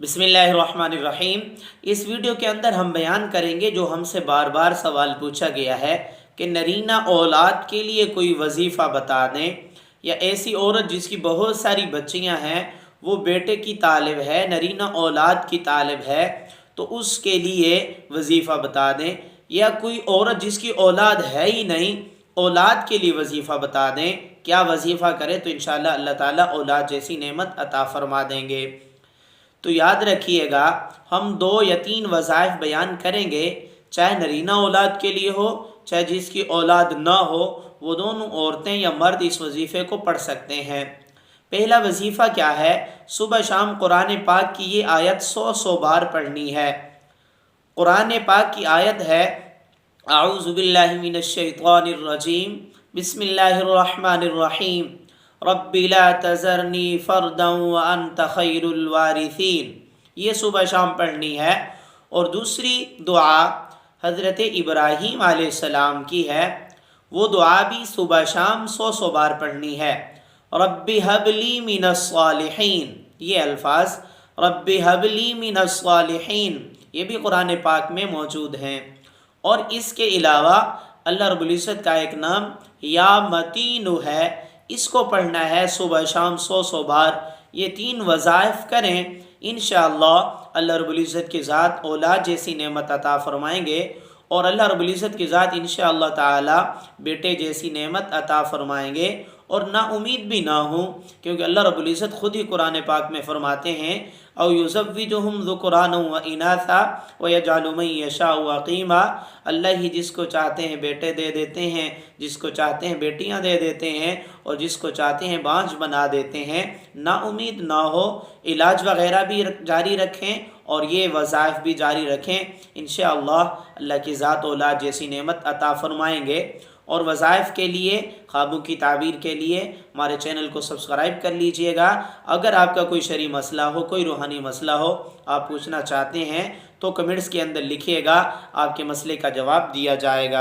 बिस्मिल्लाहिर्रहमानिर्रहीम। इस वीडियो के अंदर हम बयान करेंगे जो हमसे बार बार सवाल पूछा गया है कि नरीना औलाद के लिए कोई वजीफ़ा बता दें, या ऐसी औरत जिसकी बहुत सारी बच्चियां हैं, वो बेटे की तालिब है, नरीना औलाद की तालिब है, तो उसके लिए वजीफ़ा बता दें। या कोई औरत जिसकी औलाद है ही नहीं, औलाद के लिए वजीफ़ा बता दें, क्या वजीफ़ा करे तो इंशाअल्लाह अल्लाह ताला औलाद जैसी नेमत अता फरमा देंगे। तो याद रखिएगा, हम 2 या 3 वज़ाइफ बयान करेंगे, चाहे नरीना औलाद के लिए हो, चाहे जिसकी औलाद ना हो, वो दोनों औरतें या मर्द इस वजीफ़े को पढ़ सकते हैं। पहला वजीफ़ा क्या है? सुबह शाम कुरान पाक की ये आयत 100 बार पढ़नी है। कुरान पाक की आयत है, आऊज़ु बिल्लाहि मिनश शैतानिर रजीम, बिस्मिल्लाहिर्रहमानिर्रहीम, रब्बि ला तज़रनी फ़र्दन व अंत खैरुल वारिसीन। ये सुबह शाम पढ़नी है। और दूसरी दुआ हज़रत इब्राहीम अलैहिस्सलाम की है, वो दुआ भी सुबह शाम 100 बार पढ़नी है। रब्बि हबली मिनस सालिहीन, ये अल्फाज रब्बि हबली मिनस सालिहीन, ये भी कुरान पाक में मौजूद हैं। और इसके अलावा अल्लाह रब्बुल इज़्ज़त का एक नाम या मतीनु है, इसको पढ़ना है सुबह शाम 100 बार। ये 3 वज़ाइफ करें, इंशाअल्लाह अल्लाह रब्बुल इज़्ज़त की ज़ात औलाद जैसी नेमत अता फरमाएंगे, और अल्लाह रब्बुल इज़्ज़त की ज़ात इंशाअल्लाह ताला बेटे जैसी नेमत अता फरमाएंगे। और ना उम्मीद भी ना हो, क्योंकि अल्लाह रब्बुल इज़्ज़त खुद ही कुरान पाक में फरमाते हैं, औ युज़व्विजुहुम ज़ुकुरान व इनासा व यजअलु मन यशाउ अक़ीमा। अल्लाह ही जिसको चाहते हैं बेटे दे देते हैं, जिसको चाहते हैं बेटियां दे देते हैं, और जिसको चाहते हैं बांझ बना देते हैं। ना उम्मीद ना हो, इलाज वगैरह भी जारी रखें और ये वज़ाइफ भी जारी रखें, इंशाअल्लाह अल्लाह की ज़ात औलाद जैसी नेमत अता फरमाएंगे। और वज़ाइफ के लिए, ख्वाबों की ताबीर के लिए हमारे चैनल को सब्सक्राइब कर लीजिएगा। अगर आपका कोई शरई मसला हो, कोई रूहानी मसला हो, आप पूछना चाहते हैं, तो कमेंट्स के अंदर लिखिएगा, आपके मसले का जवाब दिया जाएगा।